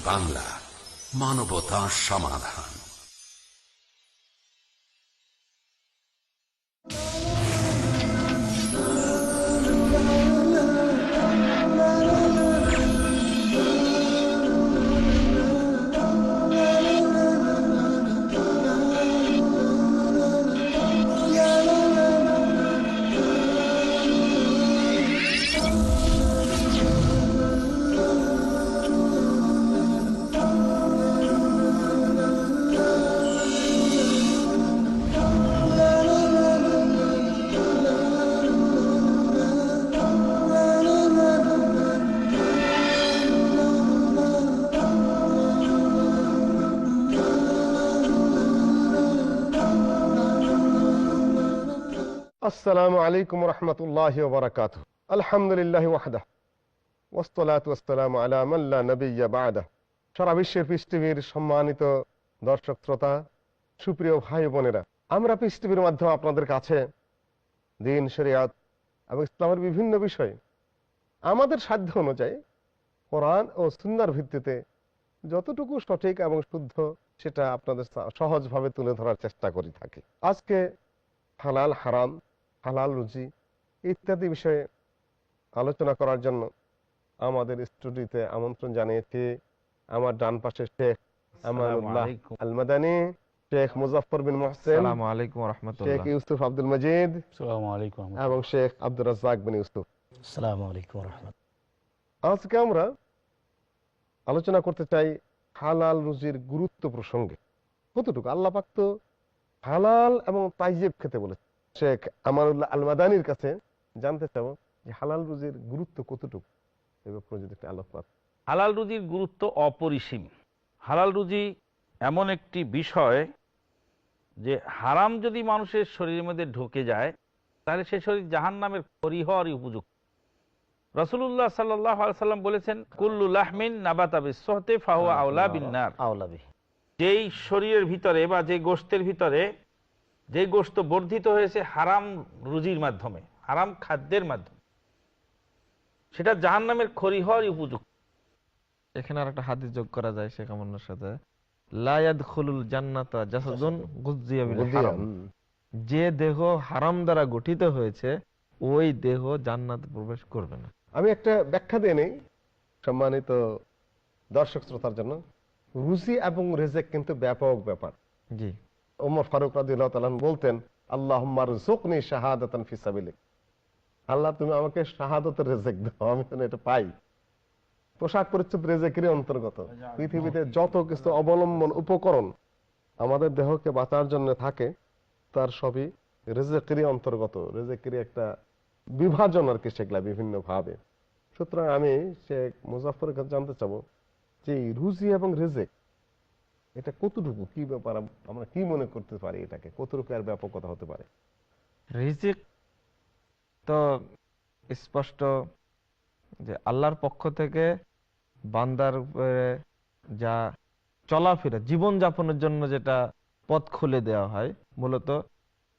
বাংলা, মানবতা সমাধান। আসসালামু আলাইকুম রহমতুল্লাহি ওয়া বারাকাতুহু। আলহামদুলিল্লাহি ওয়াহদাহ ওয়াসসালাতু ওয়াসসালামু আলা মান লা নাবিয়্যা বা'দাহ। সারা বিশ্বের পিস টিভির সম্মানিত দর্শক শ্রোতা, সুপ্রিয় ভাই বোনেরা, আমরা পিস টিভির মাধ্যমে আপনাদের কাছে দ্বীন, শরিয়াত এবং ইসলামের বিভিন্ন বিষয় আমাদের সাধ্য অনুযায়ী কোরআন ও সুন্নাহর ভিত্তিতে যতটুকু সঠিক এবং শুদ্ধ সেটা আপনাদের সহজভাবে তুলে ধরার চেষ্টা করে থাকি। আজকে হালাল হারাম, হালাল রুজি ইত্যাদি বিষয়ে আলোচনা করার জন্য আমাদের স্টুডিওতে আমন্ত্রণ জানিয়েছি আমার ডান পাশে শেখ আমানুল্লাহ আল মাদানী, শেখ মুজাফফর বিন মুহসিন, শেখ ইউসুফ আব্দুল মজিদ এবং শেখ আব্দুর রাজ্জাক বিন ইউসুফ। আজকে আমরা আলোচনা করতে চাই হালাল রুজির গুরুত্ব প্রসঙ্গে। কতটুকু আল্লাহ পাক তো হালাল এবং তাইয়িব খেতে বলেছে। শেখ আমানুল্লাহ আল মাদানীর কাছে জানতে চাবো যে হালাল রুজির গুরুত্ব কতটুকু, এই ব্যাপারে যদি একটা আলোচনা। হালাল রুজির গুরুত্ব অপরিসীম। হালাল রুজি এমন একটি বিষয় যে হারাম যদি মানুষের শরীরের মধ্যে ঢুকে যায় তাহলে সে শরীর জাহান্নামের খড়ি হওয়ারই উপযুক্ত। রাসূলুল্লাহ সাল্লাল্লাহু আলাইহি সাল্লাম বলেছেন, কুল্লু লাহমিন নাবাতা বিসসহতি ফাহুয়া আওলা বিন্নার। যেই শরীরের ভিতরে বা যে গোশতের ভিতরে যে গোশত বর্ধিত হয়েছে হারাম রুজির মাধ্যমে, হারাম খাদ্যের মাধ্যমে, সেটা জাহান্নামের খড়ি হওয়ারই উপযুক্ত। এখানে আর একটা হাদিস যোগ করা যায় শেখ আমানুর সাথে, লা ইয়াদখুলুল জান্নাতা জাসাদুন গুযজিয়া বিল হারাম। যে দেহ হারাম দ্বারা গঠিত হয়েছে ওই দেহ জান্নাতে প্রবেশ করবে না। আমি একটা ব্যাখ্যা দিয়ে নেই সম্মানিত দর্শক শ্রোতার জন্য। রুজি এবং রিজেক কিন্তু ব্যাপক ব্যাপার। জি, ওমর ফারুক রাদিয়াল্লাহু তাআলা বলতেন, আল্লাহুম্মা রযুকনি শাহাদাতান ফি সাবিলিক। আল্লাহ তুমি আমাকে শাহাদাতের রিজেক দাও, আমি যেন এটা পাই। পোশাক পরিচ্ছদ রিজেকেরই অন্তর্গত। পৃথিবীতে যত কিছু অবলম্বন উপকরণ আমাদের দেহকে বাঁচার জন্য থাকে তার সবই রিজেকেরই অন্তর্গত। রিজেকেরই একটা বিভাজন আর কি, সেগুলা বিভিন্ন ভাবে। সুতরাং আমি শেখ মুজাফফরের কাছে জানতে চাবো যে রুজি এবং রিজেক এটা কতটুকু, কি ব্যাপার, আমরা কি মনে করতে পারি, এটাকে কতটুকু আর ব্যাপকতা হতে পারে? রিজিক তো স্পষ্ট যে আল্লাহর পক্ষ থেকে বান্দার উপরে যা চলাফেরা জীবন যাপনের জন্য যেটা পথ খুলে দেওয়া হয় মূলত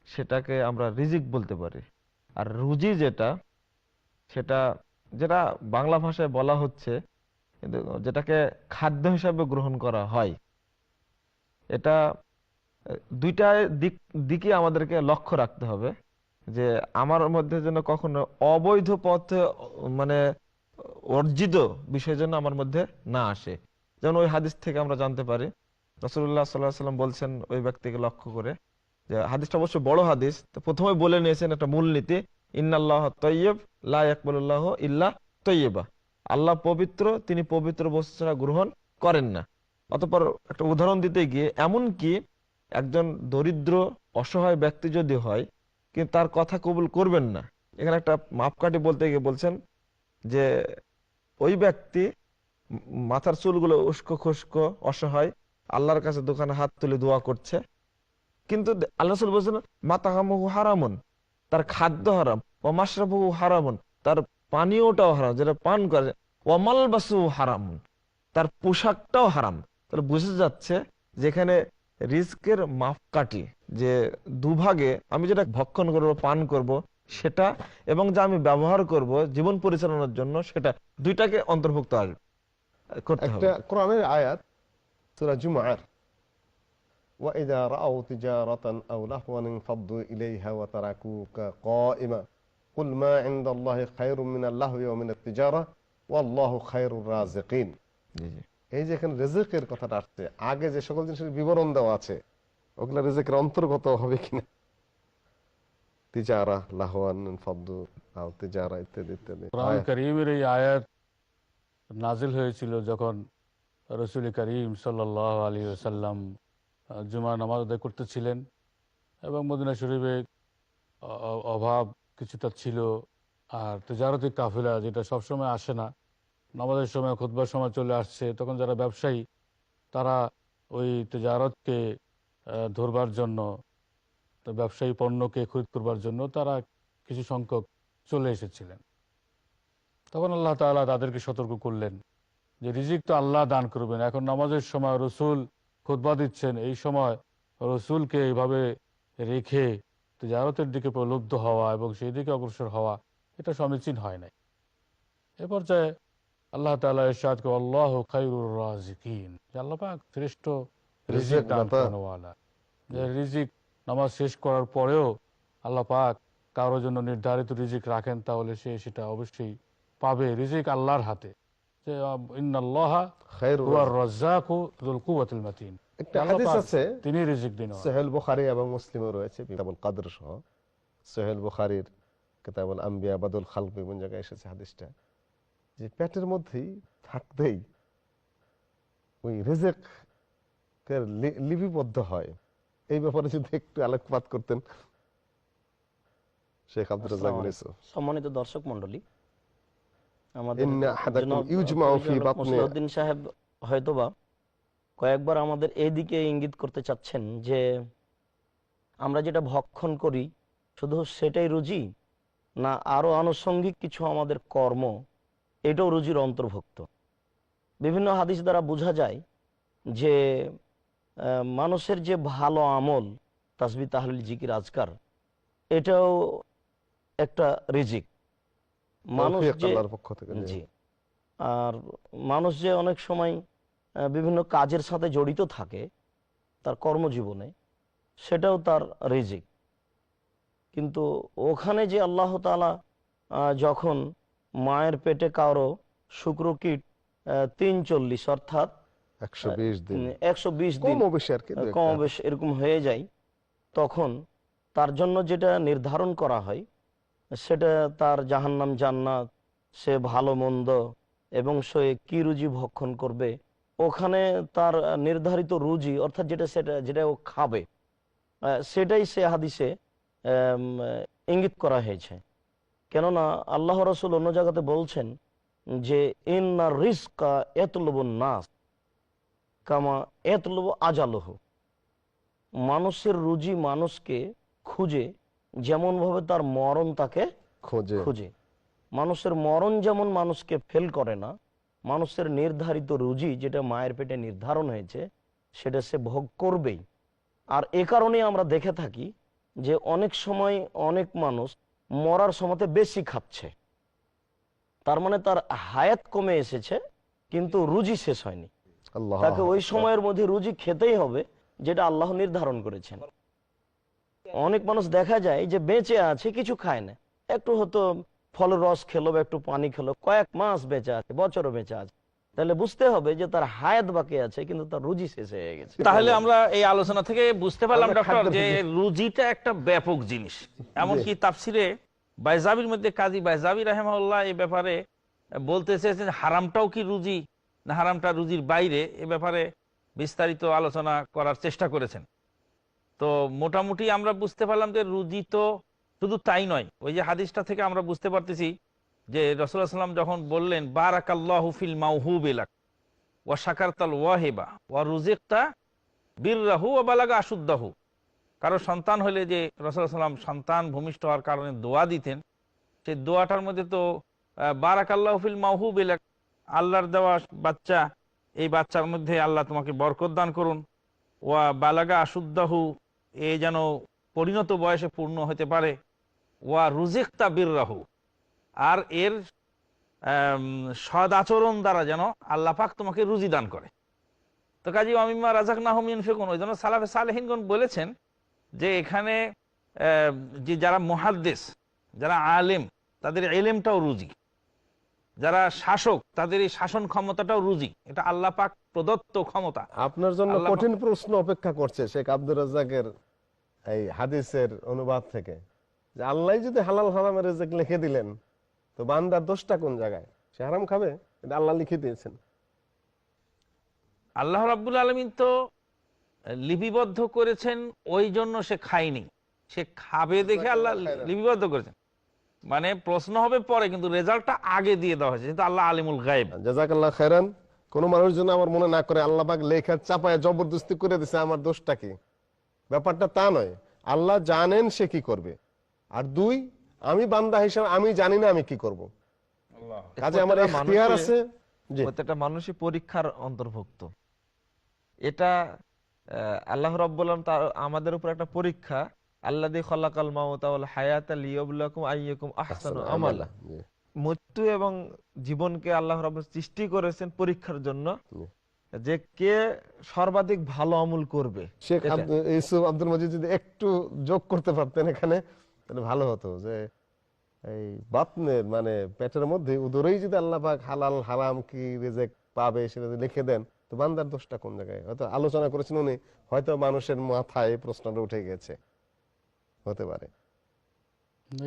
সেটাকে আমরা রিজিক বলতে পারি। আর রুজি যেটা, সেটা যেটা বাংলা ভাষায় বলা হচ্ছে কিন্তু যেটাকে খাদ্য হিসাবে গ্রহণ করা হয়, এটা দুইটা দিকে আমাদেরকে লক্ষ্য রাখতে হবে যে আমার মধ্যে যেন কখনো অবৈধ পথে মানে অর্জিত বিষয় যেন আমার মধ্যে না আসে। যেমন ওই হাদিস থেকে আমরা জানতে পারি রাসূলুল্লাহ সাল্লাল্লাহু আলাইহি ওয়াসাল্লাম বলছেন ওই ব্যক্তিকে লক্ষ্য করে, যে হাদিসটা অবশ্য বড় হাদিস, তো প্রথমে বলে নিয়েছেন একটা মূলনীতি, ইন্নাল্লাহ তাইয়্যিব লা ইয়াকবালুল্লাহু ইল্লা তাইয়্যিবা। আল্লাহ পবিত্র, তিনি পবিত্র বস্তু ছাড়া গ্রহণ করেন না। অতঃপর একটা উদাহরণ দিতে গিয়ে এমন কি একজন দরিদ্র অসহায় ব্যক্তি যদি হয় কিন্তু তার কথা কবুল করবেন না, এখানে একটা মাপকাঠি বলতে গিয়ে বলছেন যে ওই ব্যক্তি মাথার চুলগুলো উস্কো খুস্কো অসহায় আল্লাহর কাছে দোকানে হাত তুলে দোয়া করছে, কিন্তু আল্লাহ রাসূল বলছেন মাতাহামুহু হারামুন, তার খাদ্য হারাম, ওয়া মাশরাবুহু হারামুন, তার পানীয়টাও হারাম যেটা পান করে, ওয়া মালবাসুহু হারামুন, তার পোশাকটাও হারাম। তাহলে বুঝে যাচ্ছে যেখানে রিজকের মাপকাঠি যে দুভাগে, আমি যেটা ভক্ষণ করব পান করব সেটা এবং যা আমি ব্যবহার করব জীবন পরিচালনার জন্য সেটা, দুইটাকে অন্তর্ভুক্ত আসবে। করতে হবে। একটা কোরআনের আয়াত সূরা জুমার, وَإِذَا رَأَوْا تِجَارَةً أَوْ لَهْوًا انفَضُّوا إِلَيْهَا وَتَرَكُوكَ قَائِمًا قُلْ مَا عِندَ اللَّهِ خَيْرٌ مِنَ اللَّهْوِ وَمِنَ التِّجَارَةِ وَاللَّهُ خَيْرُ الرَّازِقِينَ। জি জি এই যে এখানে রিজিকের কথাটা আসছে, আগে যে সকল জিনিসের বিবরণ দেওয়া আছে ওগুলা রিজিকের অন্তর্গত হবে কিনা, তিজারা, লাহওয়ান, ফাদ্দু, আও তিজারা ইত্যাদি ইত্যাদি। কোরআন কারীমের এই আয়াত নাজিল হয়েছিল যখন রাসূল করিম সাল্লাল্লাহু আলাইহি ওয়াসাল্লাম জুমার নামাজ আদায় করতেছিলেন এবং মদিনা শরীফে অভাব কিছুটা ছিল, আর তিজারতি কাফেলা যেটা সবসময় আসে না, নামাজের সময় খুতবার সময় চলে আসছে, তখন যারা ব্যবসায়ী তারা ওই তিজারতকে ধরবার জন্য, তো ব্যবসায়ী পণ্যকে খরিদ করবার জন্য তারা কিছু সংখ্যক চলে এসেছিলেন। তখন আল্লাহ তাআলা তাদেরকে সতর্ক করলেন যে রিজিক তো আল্লাহ দান করবেন, এখন নামাজের সময় রসুল খুতবা দিচ্ছেন, এই সময় রসুলকে এইভাবে রেখে তিজারতের দিকে প্রলুব্ধ হওয়া এবং সেই দিকে অগ্রসর হওয়া এটা সমীচীন হয় নাই। এ পর্যায়ে আল্লাহ তাআলা ইরশাদ করেন আল্লাহু খায়রুর রাযিকিন, যে আল্লাহ পাক শ্রেষ্ঠ রিজিক দান করেনওয়ালা। যে রিজিক নামাজ শেষ করার পরেও আল্লাহ পাক কারোর জন্য নির্ধারিত রিজিক রাখেন, তাহলে সে সেটা অবশ্যই পাবে। রিজিক আল্লাহর হাতে, যে ইন্নাল্লাহা হুয়ার রাজ্জাকু যুল কুওয়াতিল মাতিন। একটা হাদিস আছে, তিনি রিজিক দিন। সহিহ বুখারী এবং মুসলিমে রয়েছে, কিতাবুল কদর সহ। সহিহ বুখারীর কিতাবুল আম্বিয়া বাদুল খালক কোন জায়গায় এসেছে হাদিসটা, যে পেটের মধ্যেই থাকতেই ওই রিজিক লিপিবদ্ধ হয়। এই ব্যাপারে যদি একটু আলোকপাত করতেন শেখ আব্দুর রাজ্জাক ইউসুফ। সম্মানিত দর্শক মণ্ডলী, আমাদের ইন্না আহাদাকুম ইউজমাউ ফি বাতনি, মুসলিউদ্দিন সাহেব হয়তোবা কয়েকবার আমাদের এইদিকে ইঙ্গিত করতে চাচ্ছেন যে আমরা যেটা ভক্ষণ করি শুধু সেটাই রুজি, না আরো আনুষঙ্গিক কিছু আমাদের কর্ম এটাও রুজির অন্তর্ভুক্ত। বিভিন্ন হাদিস দ্বারা বোঝা যায় যে মানুষের যে ভালো আমল, তাসবিহ, তাহলিল, জিকির, আজকার, এটাও একটা রিজিক। মানুষ যে আল্লাহর পক্ষ থেকে, জি, আর মানুষ যে অনেক সময় বিভিন্ন কাজের সাথে জড়িত থাকে তার কর্মজীবনে, সেটাও তার রিজিক। কিন্তু ওখানে যে আল্লাহ তাআলা যখন মায়ের পেটে কারো শুক্রকীট ৩৪ অর্থাৎ 120 দিন 120 দিন কম বেশি আর কি, কম বেশ এরকম হয়ে যায়, তখন তার জন্য যেটা নির্ধারণ করা হয় সেটা তার জাহান্নাম জান্নাত, সে ভালো মন্দ এবং সে কি রুজি ভক্ষণ করবে, ওখানে তার নির্ধারিত রুজি অর্থাৎ যেটা ও খাবে, সেটাই সে হাদিসে ইঙ্গিত করা হয়েছে। কেননা আল্লাহ রাসূল অন্য জায়গাতে বলছেন যে ইন্না রিজকা ইয়াতলুবুন নাস কামা ইয়াতলুবু আজালুহু, মানুষের রুজি মানুষকে খুঁজে যেমন ভাবে তার মরণ তাকে খুঁজে। মানুষের মরণ যেমন মানুষকে ফেল করে না, মানুষের নির্ধারিত রুজি যেটা মায়ের পেটে নির্ধারণ হয়েছে সেটা সে ভোগ করবেই। আর এ কারণে আমরা দেখে থাকি যে অনেক সময় অনেক মানুষ মরার সময়তে বেশি খাচ্ছে, তার মানে তার হায়াত কমে এসেছে কিন্তু রুজি শেষ হয়নি। তাকে ওই সময়ের মধ্যে রুজি খেতেই হবে যেটা আল্লাহ নির্ধারণ করেছেন। অনেক মানুষ দেখা যায় যে বেঁচে আছে, কিছু খায় না, একটু হয়তো ফলের রস খেলো বা একটু পানি খেলো, কয়েক মাস বেঁচে আছে, বছরও বেঁচে আছে, তাহলে বুঝতে হবে যে তার হায়াত বাকি আছে কিন্তু তার রুজি শেষ হয়ে গেছে। তাহলে আমরা এই আলোচনা থেকে বুঝতে পারলাম ডক্টর যে রুজিটা একটা ব্যাপক জিনিস। এমনকি তাফসিরে বাইজাবির মধ্যে কাজী বাইজাবি রাহিমাহুল্লাহ এই ব্যাপারে বলতে চেয়েছেন হারামটাও কি রুজি না হারামটা রুজির বাইরে, এ ব্যাপারে বিস্তারিত আলোচনা করার চেষ্টা করেছেন। তো মোটামুটি আমরা বুঝতে পারলাম যে রুজি তো শুধু তাই নয়, ওই যে হাদিসটা থেকে আমরা বুঝতে পারতেছি যে রাসূলুল্লাহ সাল্লাল্লাহু আলাইহি ওয়াসাল্লাম যখন বললেন বারাকাল্লাহু ফিল মাওহুবি লাক ওয়া শাকারতাল ওয়াহিবা ওয়া রুজিকতা বিররাহু ওয়া বালাগা আশুদ্দাহু, কারো সন্তান হলে যে রাসূলুল্লাহ সাল্লাল্লাহু আলাইহি ওয়াসাল্লাম সন্তান ভূমিষ্ঠ হওয়ার কারণে দোয়া দিতেন, সেই দোয়াটার মধ্যে তো বারাকাল্লাহু ফিল মাওহুবি লাক, আল্লাহর দেওয়া বাচ্চা, এই বাচ্চার মধ্যে আল্লাহ তোমাকে বরকত দান করুন, ওয়া বালাগা আশুদ্দাহু, এ যেন পরিণত বয়সে পূর্ণ হতে পারে, ওয়া রুজিকতা বিররাহু, আর এর সদ আচরণ দ্বারা যেন আল্লাহ পাক তোমাকে রুজি দান করে। তো কাজী অমিম্মা রাজাকনাহুম ইউনফিকুন, ওই জন্য সালাফে সালেহিনগণ বলেছেন যে এখানে যে যারা মুহাদ্দিস, যারা আলেম, তাদের ইলমটাও রুজি, যারা শাসক তাদের এই শাসন ক্ষমতাটাও রুজি, এটা আল্লাহ পাক প্রদত্ত ক্ষমতা। আপনার জন্য আল্লাহ কঠিন প্রশ্ন অপেক্ষা করছে শেখ আব্দুর রাজ্জাকের এই হাদিসের অনুবাদ থেকে, যে আল্লাহ যদি হালাল হারামের রিজিক লিখে দিলেন তো বান্দার দোষটা কোন জায়গায়? সে হারাম খাবে, এটা আল্লাহ লিখে দিয়েছেন। আল্লাহ রাব্বুল আলামিন তো লিপিবদ্ধ করেছেন, ওই জন্য সে খায়নি, সে খাবে দেখে আল্লাহ লিপিবদ্ধ করেছেন। মানে প্রশ্ন হবে পরে, কিন্তু রেজাল্টটা আগে দিয়ে দেওয়া হয়েছে, কিন্তু আল্লাহ আলিমুল গায়েব। জাযাকাল্লাহ খায়রান। কোন মানুষ যেন আমার মনে না করে আল্লাহ পাক লেখা চাপায় জবরদস্তি করে দিছে আমার দোষটা কি, ব্যাপারটা তা নয়। আল্লাহ জানেন সে কি করবে, আর দুই, আমি বান্দা হিসেবে আমি জানি না আমি কি করব, কাজে আমার ইখতিয়ার আছে। জি, প্রত্যেকটা মানুষই পরীক্ষার অন্তর্ভুক্ত। এটা আল্লাহ রাব্বুল আলামিন তার আমাদের উপর একটা পরীক্ষা। আল্লাযী খালাকাল মাউতা ওয়াল হায়াতা লিয়াবলুয়াকুম আইয়ুকুম আহসানু আমালা। মৃত্যু এবং জীবনকে আল্লাহ রাব্বুল সৃষ্টি করেছেন পরীক্ষার জন্য, যে কে সর্বাধিক ভালো আমল করবে। শেখ ইউসুফ আব্দুল মজিদ যদি একটু যোগ করতে পারতেন এখানে তাহলে ভালো হতো, যে এই বাতনের মানে পেটের মধ্যে উদরেই যদি আল্লাহ পাক হালাল হারাম কি রিজিক পাবে সেটা যদি লিখে দেন তো বান্দার দোষটা কোন জায়গায়? হয়তো আলোচনা করেছেন উনি, হয়তো মানুষের মাথায় প্রশ্নটা উঠে গেছে, হতে পারে।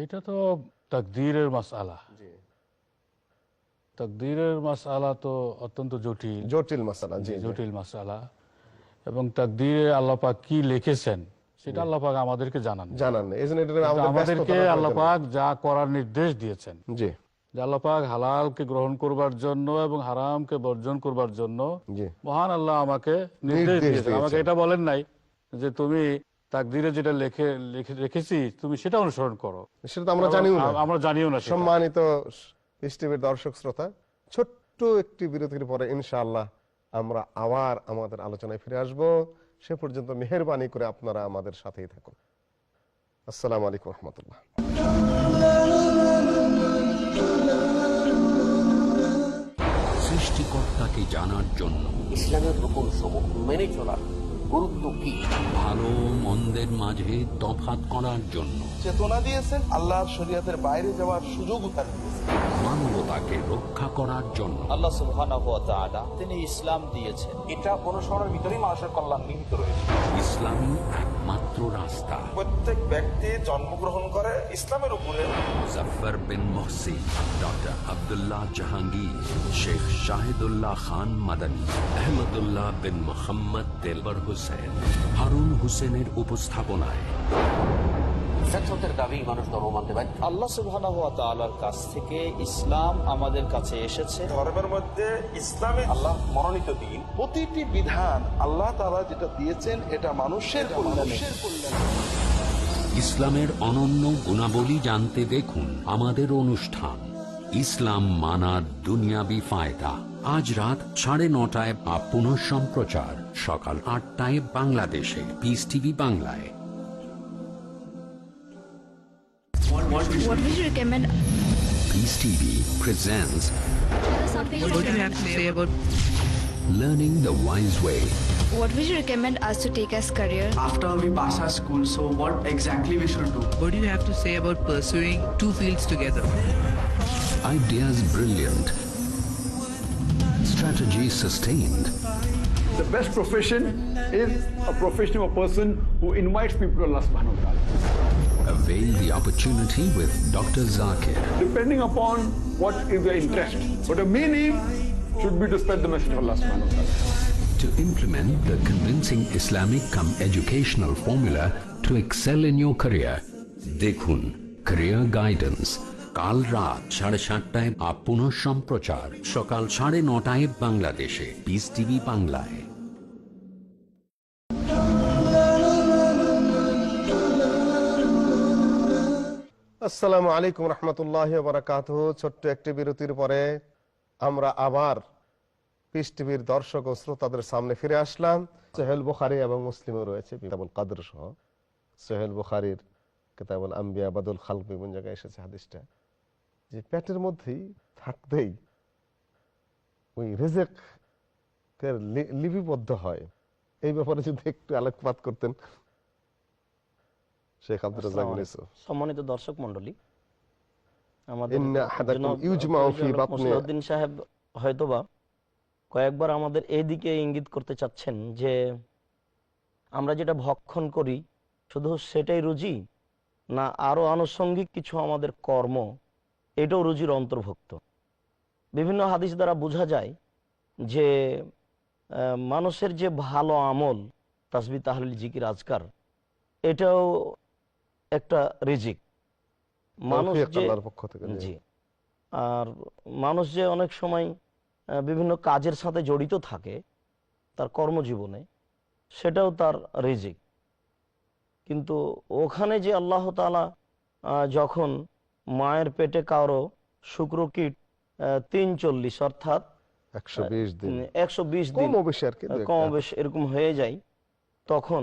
এটা তো তাকদীরের মাসআলা। তাকদীরের মাসআলা তো অত্যন্ত জটিল, জটিল মাসালা। জি, জটিল মাসআলা। এবং তাকদীরে আল্লাহ পাক কি লিখেছেন সেটা আল্লাহ পাক আমাদেরকে জানান জানান, এই জন্য আমাদেরকে আল্লাহ পাক যা করার নির্দেশ দিয়েছেন, জি যে আল্লাহ পাক হালালকে গ্রহণ করবার জন্য এবং হারামকে বর্জন করবার জন্য জি মহান আল্লাহ আমাকে নির্দেশ দিয়েছেন। আমাকে এটা বলেন নাই যে তুমি তাকদীরে যেটা রেখেছি তুমি সেটা অনুসরণ করো, সেটা তো আমরা জানিও না, আমরা জানিও না। সম্মানিত পিস টিভির দর্শক শ্রোতা, ছোট্ট একটি বিরতির পরে ইনশাআল্লাহ আমরা আবার আমাদের আলোচনায় ফিরে আসব। সে পর্যন্ত মেহেরবানি করে আপনারা আমাদের সাথেই থাকুন। আসসালামু আলাইকুম রহমতুল্লাহ। সৃষ্টিকর্তাকে জানার জন্য ইসলামের রূপন সমূহ মেনে চলার গুরুত্ব কি, ভালো মন্দের মাঝে তফাৎ করার জন্য চেতনা দিয়েছেন, আল্লাহর শরীয়তের বাইরে যাওয়ার সুযোগও তার দিয়েছেন, মানবতাকে রক্ষা করার জন্য। আল্লাহ সুবহানাহু ওয়া তাআলা তিনি ইসলাম দিয়েছেন, এটা অনুসরণের ভিতরেই মানুষের কল্যাণ নিহিত রয়েছে। ইসলামী একমাত্র রাস্তা। প্রত্যেক ব্যক্তি জন্মগ্রহণ করে ইসলামের উপরে। মুজাফফর বিন মুহসিন, ডক্টর আব্দুল্লাহ জাহাঙ্গীর, শেখ শাহিদুল্লাহ খান মাদানী, আহমদুল্লাহ বিন মোহাম্মদ দেলবর হোসেন, হারুন হোসেনের উপস্থাপনায় ফিতরতের দাবি মানুষ ধর্ম মানতে বাধ্য। আল্লাহ সুবহানাহু ওয়া তাআলার কাছ থেকে ইসলাম আমাদের কাছে এসেছে। ধর্মের মধ্যে ইসলামে আল্লাহ মনোনীত দিন, প্রতিটি বিধান আল্লাহ তাআলা যেটা দিয়েছেন এটা মানুষের কল্যাণে। ইসলামের অনন্য গুণাবলী জানতে দেখুন আমাদের অনুষ্ঠান ইসলাম মানার দুনিয়াবি ফায়দা, আজ রাত 9:30 বা পুনঃ সম্প্রচার সকাল 8টায় বাংলাদেশে পিস টিভি বাংলায়। What would you recommend? Peace TV presents What do you have to say about Learning the Wise Way. what would you recommend us to take as career? After we pass our school, so what exactly we should do? What do you have to say about pursuing two fields together? Ideas brilliant, strategy sustained. The best profession is a profession of a person who invites people to Allah subhanahu wa ta'ala. Avail the opportunity with Dr. Zakir. Depending upon what is your interest. But the main aim should be to spread the message of Allah subhanahu wa ta'ala. To implement the convincing Islamic educational formula to excel in your career. Dekhun Career Guidance. কাল রাত 7:30 আর পুনঃ সম্প্রচার সকাল 9:30 বাংলাদেশে piece TV বাংলায়। আসসালামু আলাইকুম রহমতুল্লাহি ওয়া বারাকাতুহু। ছোট্ট একটি বিরতির পরে আমরা আবার পিস টিভির দর্শক ও শ্রোতাদের সামনে ফিরে আসলাম। সহিহ বুখারী এবং মুসলিমে রয়েছে কিতাবুল কদর সহ। সহিহ বুখারীর কিতাবুল আম্বিয়া বাদুল খালক বিভিন্ন জায়গায় এসেছে হাদিসটা, যে পেটের মধ্যেই থাকতেই ওই রিজিকের লিপিবদ্ধ হয়, এই ব্যাপারে যদি একটু আলোকপাত করতেন শেখ আব্দুর রাজ্জাক বিন ইউসুফ। সম্মানিত দর্শক মণ্ডলী, আমাদের সাহেব হয়তোবা কয়েকবার আমাদের এইদিকে ইঙ্গিত করতে চাচ্ছেন যে আমরা যেটা ভক্ষণ করি শুধু সেটাই রুজি, না আরো আনুষঙ্গিক কিছু আমাদের কর্ম এটাও রুজির অন্তর্ভুক্ত। বিভিন্ন হাদিস দ্বারা বোঝা যায় যে মানুষের যে ভালো আমল, তাসবিহ তাহলিল জিকির আজকার, এটাও একটা রিজিক। মানুষ যে জি, আর মানুষ যে অনেক সময় বিভিন্ন কাজের সাথে জড়িত থাকে তার কর্মজীবনে, সেটাও তার রিজিক। কিন্তু ওখানে যে আল্লাহ তাআলা যখন মায়ের পেটে কারো শুক্রকীট ৩৪ অর্থাৎ ১২০ দিন কম বেশ এরকম হয়ে যায়, তখন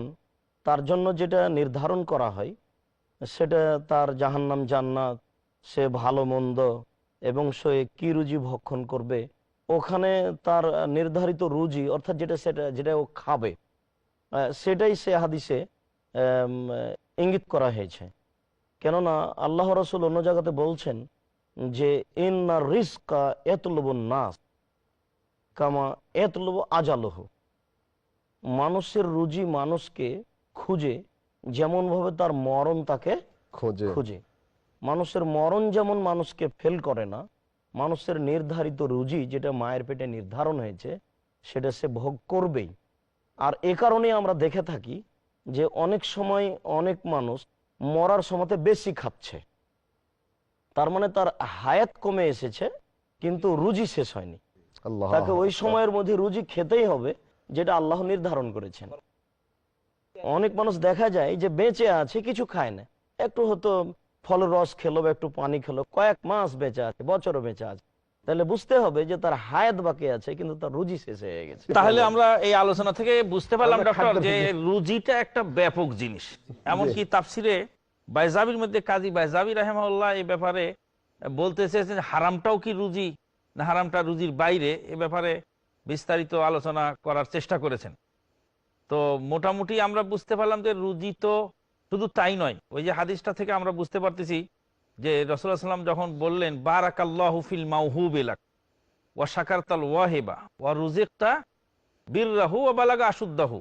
তার জন্য যেটা নির্ধারণ করা হয় সেটা তার জাহান্নাম জান্নাত, সে ভালো মন্দ এবং সে কি রুজি ভক্ষণ করবে, ওখানে তার নির্ধারিত রুজি অর্থাৎ যেটা ও খাবে সেটাই সে হাদিসে ইঙ্গিত করা হয়েছে। কেননা আল্লাহ রাসূল অন্য জায়গাতে বলছেন যে ইন্না রিজকা ইয়াতলুবুন নাস কামা ইয়াতলুবু আজালুহু, মানুষের রুজি মানুষকে খুঁজে যেমন ভাবে তার মরণ তাকে খুঁজে। মানুষের মরণ যেমন মানুষকে ফেল করে না, মানুষের নির্ধারিত রুজি যেটা মায়ের পেটে নির্ধারণ হয়েছে সেটা সে ভোগ করবেই। আর এ কারণে আমরা দেখে থাকি যে অনেক সময় অনেক মানুষ মরার সময়তে বেশি খাচ্ছে, তার মানে তার হায়াত কমে এসেছে কিন্তু রুজি শেষ হয়নি। তাকে ওই সময়ের মধ্যে রুজি খেতেই হবে যেটা আল্লাহ নির্ধারণ করেছেন। অনেক মানুষ দেখা যায় যে বেঁচে আছে, কিছু খায় না, একটু হয়তো ফলের রস খেলো বা একটু পানি খেলো, কয়েক মাস বেঁচে আছে, বছরও বেঁচে আছে, তাহলে বুঝতে হবে যে তার হায়াত বাকি আছে কিন্তু তার রুজি শেষ হয়ে গেছে। তাহলে আমরা এই আলোচনা থেকে বুঝতে পারলাম ডক্টর যে রুজিটা একটা ব্যাপক জিনিস। এমনকি তাফসিরে বাইজাবির মধ্যে কাজী বাইজাবি রাহিমাহুল্লাহ এই ব্যাপারে বলতে চেয়েছেন হারামটাও কি রুজি না হারামটা রুজির বাইরে, এ ব্যাপারে বিস্তারিত আলোচনা করার চেষ্টা করেছেন। তো মোটামুটি আমরা বুঝতে পারলাম যে রুজি তো শুধু তাই নয়, ওই যে হাদিসটা থেকে আমরা বুঝতে পারতেছি যে রাসূলুল্লাহ সাল্লাল্লাহু আলাইহি ওয়াসাল্লাম যখন বললেন বারাকাল্লাহু ফিল মাওহুবি লাক ওয়া শাকারতাল ওয়াহিবা ওয়া রুজিকতা বিররাহু ওয়া বালাগা আশুদ্দাহু,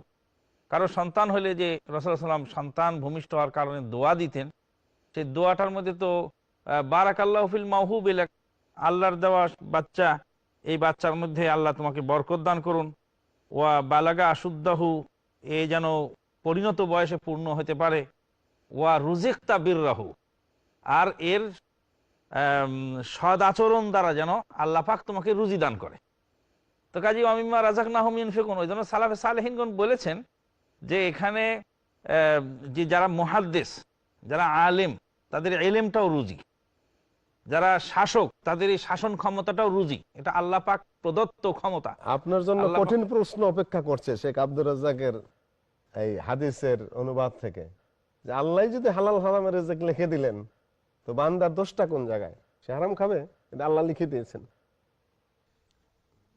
কারো সন্তান হলে যে রাসূলুল্লাহ সাল্লাল্লাহু আলাইহি ওয়াসাল্লাম সন্তান ভূমিষ্ঠ হওয়ার কারণে দোয়া দিতেন, সেই দোয়াটার মধ্যে তো বারাকাল্লাহু ফিল মাওহুবি লাক, আল্লাহর দেওয়া বাচ্চা, এই বাচ্চার মধ্যে আল্লাহ তোমাকে বরকত দান করুন, ওয়া বালাগা আশুদ্দাহু, এ যেন পরিণত বয়সে পূর্ণ হতে পারে, ওয়া রুজিকতা বিররাহু, আর এর সদ আচরণ দ্বারা যেন আল্লাহ পাক তোমাকে রুজি দান করে। তো কাজী ওয়ামিম্মা রাযাকনাহুম ইউনফিকুন, ওই জন্য সালাফে সালেহিনগণ বলেছেন যে এখানে যে যারা মুহাদ্দিস, যারা আলেম, তাদের ইলমটাও রুজি, যারা শাসক তাদের এই শাসন ক্ষমতাটাও রুজি, এটা আল্লাহ পাক প্রদত্ত ক্ষমতা। আপনার জন্য কঠিন প্রশ্ন অপেক্ষা করছে শেখ আব্দুর রাজ্জাকের এই হাদিসের অনুবাদ থেকে, যে আল্লাহ যদি হালাল হারামের রিজিক লিখে দিলেন তো বান্দার দোষটা কোন জায়গায়? সে হারাম খাবে, এটা আল্লাহ লিখে দিয়েছেন।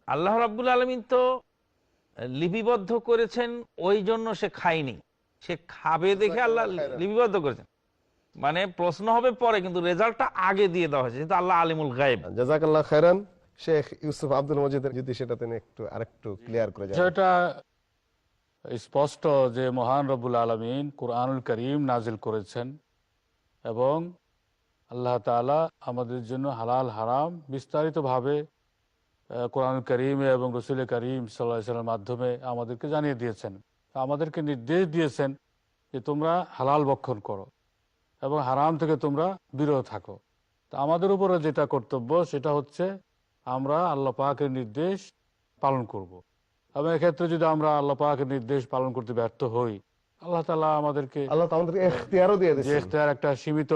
আল্লাহ রাব্বুল আলামিন তো লিপিবদ্ধ করেছেন, ওই জন্য সে খায়নি, সে খাবে দেখে আল্লাহ লিপিবদ্ধ করেছেন। মানে প্রশ্ন হবে পরে, কিন্তু রেজাল্টটা আগে দিয়ে দেওয়া হয়েছে, কিন্তু আল্লাহ আলিমুল গায়েব। জাযাকাল্লাহ খায়রান। শেখ ইউসুফ আব্দুল মজিদ যদি সেটা তিনি একটু আরেকটু ক্লিয়ার করে যান। সেটা স্পষ্ট যে মহান রব্বুল আলামিন কুরআনুল কারীম নাজিল করেছেন এবং আল্লাহ তাআলা আমাদের জন্য হালাল হারাম বিস্তারিতভাবে কুরআনুল কারীমে এবং রাসূল কারীম সাল্লাল্লাহু আলাইহি ওয়াসাল্লামের মাধ্যমে আমাদেরকে জানিয়ে দিয়েছেন, আমাদেরকে নির্দেশ দিয়েছেন যে তোমরা হালাল ভক্ষণ করো এবং হারাম থেকে তোমরা বিরত থাকো। তো আমাদের উপরে যেটা কর্তব্য সেটা হচ্ছে আমরা আল্লাহ পাকের নির্দেশ পালন করব। এবং এক্ষেত্রে যদি আমরা আল্লাহ পাকের নির্দেশ পালন করতে ব্যর্থ হই, আল্লাহ তাআলা আমাদেরকে ইখতিয়ারও দিয়ে দিয়েছেন, ইখতিয়ার একটা সীমিত,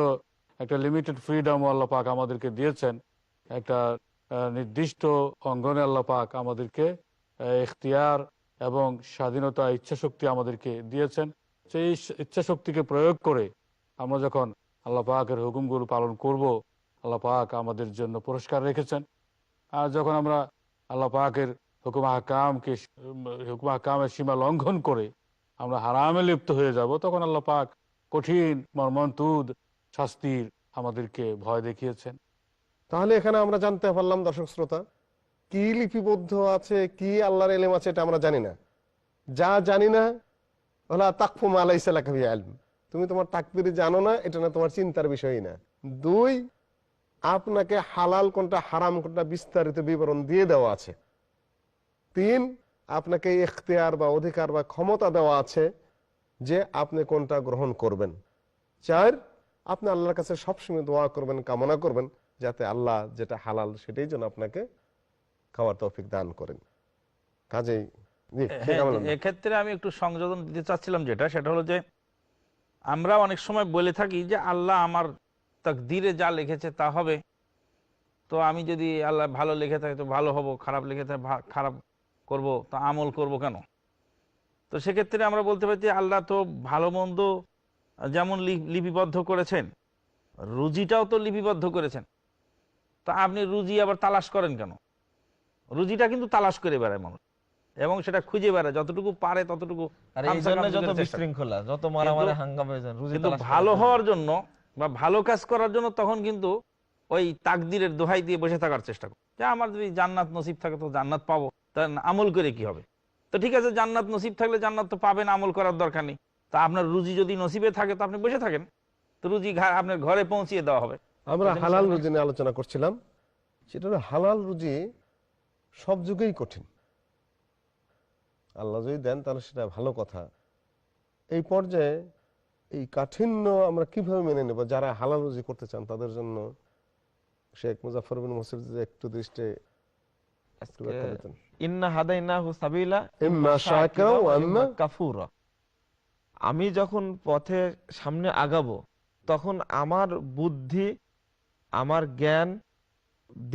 একটা লিমিটেড ফ্রিডম আল্লাহ পাক আমাদেরকে দিয়েছেন, একটা নির্দিষ্ট অঙ্গনে আল্লাহ পাক আমাদেরকে ইখতিয়ার এবং স্বাধীনতা, ইচ্ছা শক্তি আমাদেরকে দিয়েছেন। সেই ইচ্ছা শক্তিকে প্রয়োগ করে আমরা যখন আল্লাহ পাকের হুকুমগুলো পালন করব, আল্লাহ পাক আমাদের জন্য পুরস্কার রেখেছেন। আর যখন আমরা আল্লাহ পাকের হুকুম হাকামের সীমা লঙ্ঘন করে আমরা হারামে লিপ্ত হয়ে যাব, তখন আল্লাহ পাক কঠিন মর্মন্তুদ শাস্তির আমাদেরকে ভয় দেখিয়েছেন। তাহলে এখানে আমরা জানতে পারলাম দর্শক শ্রোতা, কি লিপিবদ্ধ আছে, কি আল্লাহর ইলম আছে, এটা আমরা জানি না। যা জানি না ওলা তাকফু মা লাইসা লাকা বিহি ইলম, তুমি তোমার তাকদীর জানো না, এটা না তোমার চিন্তার বিষয়ই না। 2, আপনাকে হালাল কোনটা হারাম কোনটা বিস্তারিত বিবরণ দিয়ে দেওয়া আছে। 3, আপনাকে ইখতিয়ার বা অধিকার বা ক্ষমতা দেওয়া আছে যে আপনি কোনটা গ্রহণ করবেন। 4, আপনি আল্লাহর কাছে সবসময় দোয়া করবেন, কামনা করবেন যাতে আল্লাহ যেটা হালাল সেটাই যেন আপনাকে খাওয়ার তৌফিক দান করেন। কাজেই এক্ষেত্রে আমি একটু সংযোজন দিতে চাচ্ছিলাম, সেটা হলো যে আমরা অনেক সময় বলে থাকি যে আল্লাহ আমার তাকদীরে যা লিখেছে তা হবে, তো আমি যদি আল্লাহ ভালো লিখে থাকে তো ভালো হব, খারাপ লিখে থাকে খারাপ করব, তো আমল করব কেন? তো সেক্ষেত্রে আমরা বলতে পারি যে আল্লাহ তো ভালো মন্দ যেমন লিপিবদ্ধ করেছেন, রুজিটাও তো লিপিবদ্ধ করেছেন। তো আপনি রুজি আবার তালাশ করেন কেন? রুজিটা কিন্তু তালাশ করে বেড়ায় মানুষ, এবং সেটা খুঁজে বেড়ায় যতটুকু পারে ততটুকু। ভালো হওয়ার জন্য বা ভালো কাজ করার জন্য তখন কিন্তু ওই তাকদীরের দোহাই দিয়ে বসে থাকার চেষ্টা করে যে আমার যদি জান্নাত নসিব থাকে তো জান্নাত পাবো, তা আমল করে কি হবে? তো ঠিক আছে, জান্নাত নসিব থাকলে জান্নাত তো পাবেন, আমল করার দরকার নেই। তা আপনার রুজি যদি নসিবে থাকে তো আপনি বসে থাকেন, তো রুজি আপনার ঘরে পৌঁছিয়ে দেওয়া হবে। আমরা হালাল রুজি নিয়ে আলোচনা করছিলাম, সেটা হলো হালাল রুজি সব যুগেই কঠিন। আল্লাহ যদি দেন তাহলে সেটা ভালো কথা। এই পর্যায়ে এই কাঠিন্য আমরা কিভাবে মেনে নেব? যারা হালাল রুজি করতে চান তাদের জন্য শেখ মুজাফফর বিন মুসিব একটু দৃষ্টি আমি যখন পথে সামনে আগাবো তখন আমার বুদ্ধি, আমার জ্ঞান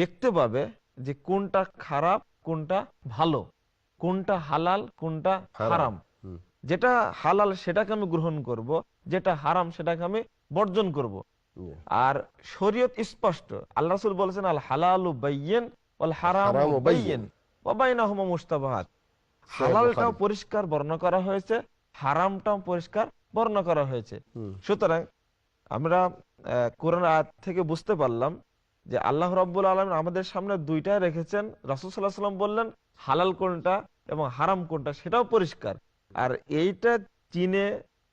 দেখতে পাবে যে কোনটা খারাপ, কোনটা ভালো, কোনটা হালাল, কোনটা হারাম। যেটা হালাল সেটাকে আমি গ্রহণ করব, যেটা হারাম সেটাকে আমি বর্জন করব। আর শরীয়ত স্পষ্ট, আল্লাহ রাসূল বলেছেন আল হালালু বাইয়িন ওয়াল হারামু বাইয়িন ওয়া বাইনাহুমা মুশতাবাহাত। হালালটাও পরিষ্কার বর্ণনা করা হয়েছে, হারামটাও পরিষ্কার বর্ণনা করা হয়েছে। সুতরাং আমরা কোরআন আয়াত থেকে বুঝতে পারলাম যে আল্লাহ রাব্বুল আলামিন আমাদের সামনে দুইটা রেখেছেন। রাসূল সাল্লাল্লাহু আলাইহি ওয়াসাল্লাম বললেন হালাল কোনটা এবং হারাম কোনটা সেটাও পরিষ্কার। আর এইটা চিনে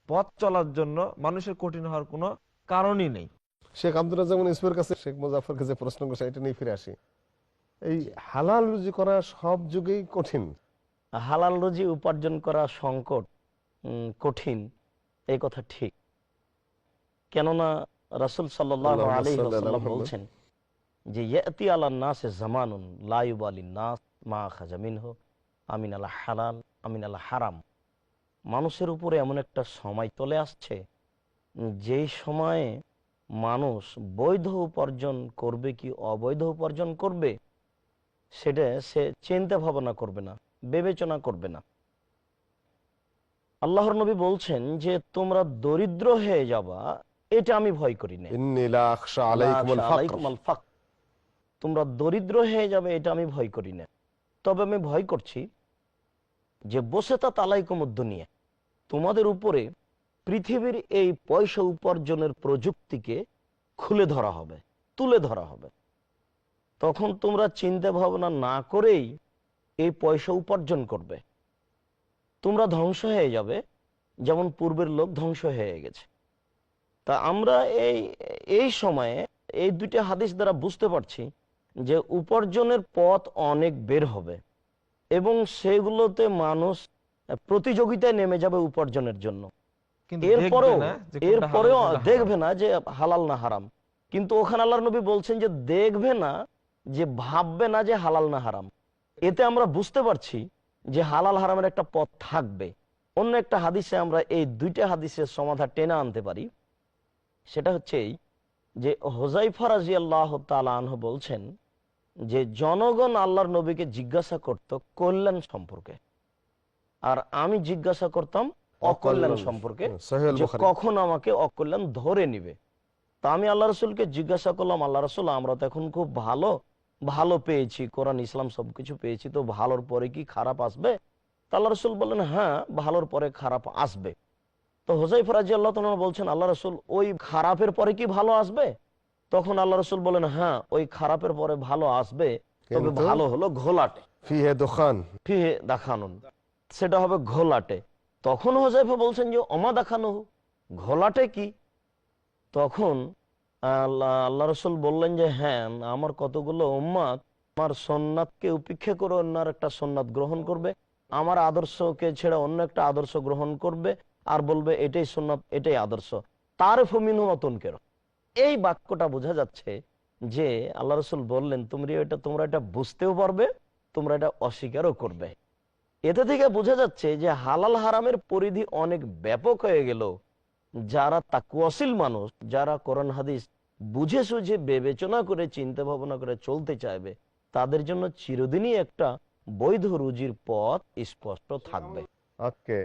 পথ চলার জন্য মানুষের কঠিন হওয়ার কোনো কারণই নেই। শেখ আব্দুর রাজ্জাক ইসমাইল কাছে শেখ মুজাফফরকে যে প্রশ্ন করছে এটা নিয়ে ফিরে আসি। এই হালাল রুজি করা সব যুগেই কঠিন। হালাল রুজি উপার্জন করা সংকট, কঠিন, এই কথা ঠিক। কেননা রাসূল সাল্লাল্লাহু আলাইহি ওয়াসাল্লাম বলছেন যে ইয়াতি আলান নাস জামানুন লা ইউবালিন নাস মা খাজা মিনহু আমিন আল হালাল আমিন আল হারাম। মানুষের উপরে এমন একটা সময় চলে আসছে যেই সময়ে মানুষ বৈধ উপার্জন করবে কি অবৈধ উপার্জন করবে সেটা সে চিন্তা ভাবনা করবে না, বিবেচনা করবে না। আল্লাহর নবী বলছেন যে তোমরা দরিদ্র হয়ে যাবা, এটা আমি ভয় করি না। তোমরা দরিদ্র হয়ে যাবে এটা আমি ভয় করি না, তবে আমি ভয় করছি যে বসেতা তালাইকুমুদ দুনিয়া, তোমাদের উপরে পৃথিবীর এই পয়সা উপার্জনের প্রযুক্তিকে খুলে ধরা হবে, তুলে ধরা হবে। তখন তোমরা চিন্তা ভাবনা না করেই এই পয়সা উপার্জন করবে, তোমরা ধ্বংস হয়ে যাবে যেমন পূর্বের লোক ধ্বংস হয়ে গেছে। তা আমরা এই সময়ে এই দুইটা হাদিস দ্বারা বুঝতে পারছি যে উপার্জনের পথ অনেক বের হবে এবং সেগুলোতে মানুষ প্রতিযোগিতায় নেমে যাবে উপার্জনের জন্য। এরপরেও দেখবে না যে হালাল না হারাম, কিন্তু ওখানে আল্লাহর নবী বলছেন যে দেখবে না, যে ভাববে না যে হালাল না হারাম। এতে আমরা বুঝতে পারছি যে হালাল হারামের একটা পথ থাকবে। অন্য একটা হাদিসে আমরা এই দুইটা হাদিসের সমাধান টেনে আনতে পারি। সেটা হচ্ছে এই যে হুযায়ফা রাদিয়াল্লাহু তাআলা আনহু বলছেন যে জনগণ আল্লাহর নবীকে জিজ্ঞাসা করত কল্যাণ সম্পর্কে, আর আমি জিজ্ঞাসা করতাম অকল্যাণ সম্পর্কে, যে কখন আমাকে অকল্যাণ ধরে নিবে। তা আমি আল্লাহ রাসূলকে জিজ্ঞাসা করলাম, আল্লাহ রাসূল আমরা তো এখন খুব ভালো, ভালো পেয়েছি, কোরআন ইসলাম সবকিছু পেয়েছি, তো ভালোর পরে কি খারাপ আসবে? তো আল্লাহ রসুল বললেন হ্যাঁ, ভালোর পরে খারাপ আসবে। তো হুযায়ফা রাদিয়াল্লাহু তাআলা বলছেন, আল্লাহ রসুল ওই খারাপের পরে কি ভালো আসবে? তখন আল্লাহ রসুল বলেন হ্যাঁ, ওই খারাপের পরে ভালো আসবে, তবে ভালো হলো ঘোলাটে, ফিহে দোকান, ফিহে দাখানুন, সেটা হবে ঘোলাটে। তখন হুযায়ফা বলছেন যে ওমা দাখানু, ঘোলাটে কি? তখন আল্লাহ রসুল বললেন যে হ্যাঁ, আমার কতগুলো উম্মত আমার সুন্নাতকে উপেক্ষা করে অন্য একটা সুন্নাত গ্রহণ করবে, আমার আদর্শকে ছেড়ে অন্য একটা আদর্শ গ্রহণ করবে, আর বলবে এটাই সুন্নাত, এটাই আদর্শ। তার ফমিনু অতনকের, এই বাক্যটা বোঝা যাচ্ছে যে আল্লাহ রসুল বললেন তোমরা এটা বুঝতেও পারবে, তোমরা এটা অস্বীকারও করবে। এতে থেকে বোঝা যাচ্ছে যে হালাল হারামের পরিধি অনেক ব্যাপক হয়ে গেল। যারা তাকওয়াশীল মানুষ, যারা কোরআন হাদিস বুঝে সুঝে বিবেচনা করে চিন্তা ভাবনা করে চলতে চাইবে, তাদের জন্য চিরদিনই একটা বৈধ রুজির পথ স্পষ্ট থাকবে। আজকে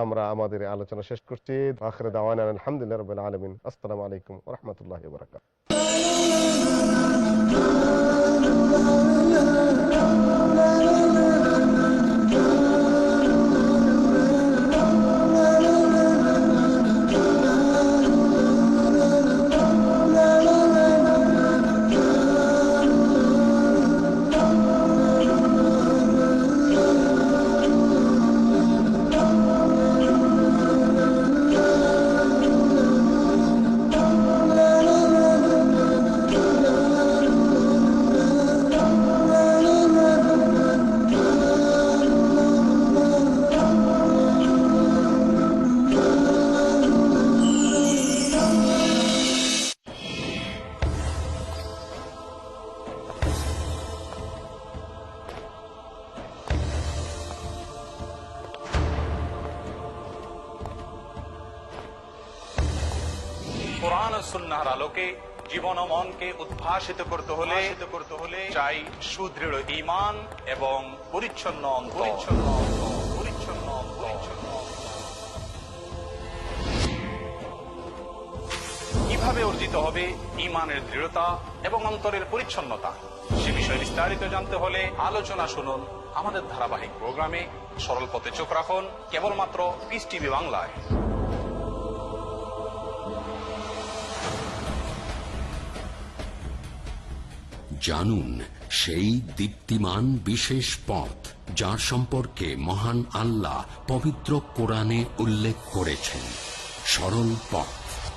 আমরা আমাদের আলোচনা শেষ করছি। আখিরে দাওয়ানা আলহামদুলিল্লাহি রাব্বিল আলামিন। আসসালামু আলাইকুম ওয়া রাহমাতুল্লাহি ওয়া বারাকাতুহু। কোরআন ও সুন্নাহর আলোকে জীবন ও মনকে উদ্ভাসিত করতে হলে চাই সুদৃঢ় ঈমান এবং পরিচ্ছন্ন অন্তর। কিভাবে অর্জিত হবে ঈমানের দৃঢ়তা এবং অন্তরের পরিচ্ছন্নতা, সে বিষয়ে বিস্তারিত জানতে হলে আলোচনা শুনুন আমাদের ধারাবাহিক প্রোগ্রামে সরল পথে চোখ রাখুন, কেবলমাত্র পিস টিভি বাংলায়। জানুন সেই দীপ্তিমান বিশেষ পথ যার সম্পর্কে মহান আল্লাহ পবিত্র কোরআনে উল্লেখ করেছেন। সরল পথ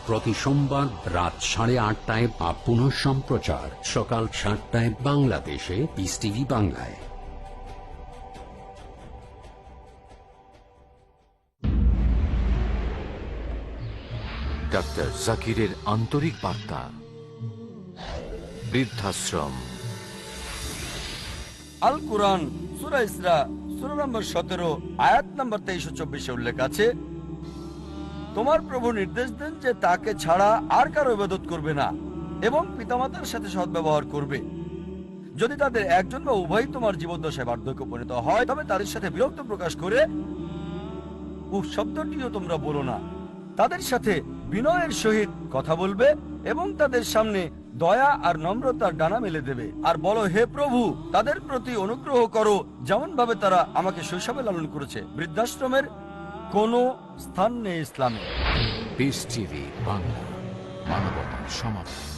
প্রতি সোমবার রাত 8:30 বা পুনঃ সম্প্রচার সকাল 7টায় বাংলাদেশে পিস টিভি বাংলায়। ডাক্তার জাকিরের আন্তরিক বার্তা। বৃদ্ধাশ্রম। আল কুরআন সূরা ইসরা সূরা নম্বর 17 আয়াত নম্বর 23 ও 24 উল্লেখ আছে, তোমার প্রভু নির্দেশ দেন যে তাকে ছাড়া আর কারো ইবাদত করবে না এবং পিতামাতার সাথে সদ্ব্যবহার করবে। যদি তাদের একজন বা উভয় তোমার জীবদ্দশায় বার্ধক্য পরিণত হয়, তবে তাদের সাথে বিরক্ত প্রকাশ করে উফ শব্দটিও তোমরা বলো না। তাদের সাথে বিনয়ের সহিত কথা বলবে এবং তাদের সামনে দয়া আর নম্রতার ডানা মেলে দেবে, আর বলো হে প্রভু, তাদের প্রতি অনুগ্রহ করো যেমন ভাবে তারা আমাকে শৈশবে লালন করেছে। বৃদ্ধাশ্রমের কোনো স্থান নেই ইসলামে। পিস টিভি বাংলা, মানবতার সমাধান।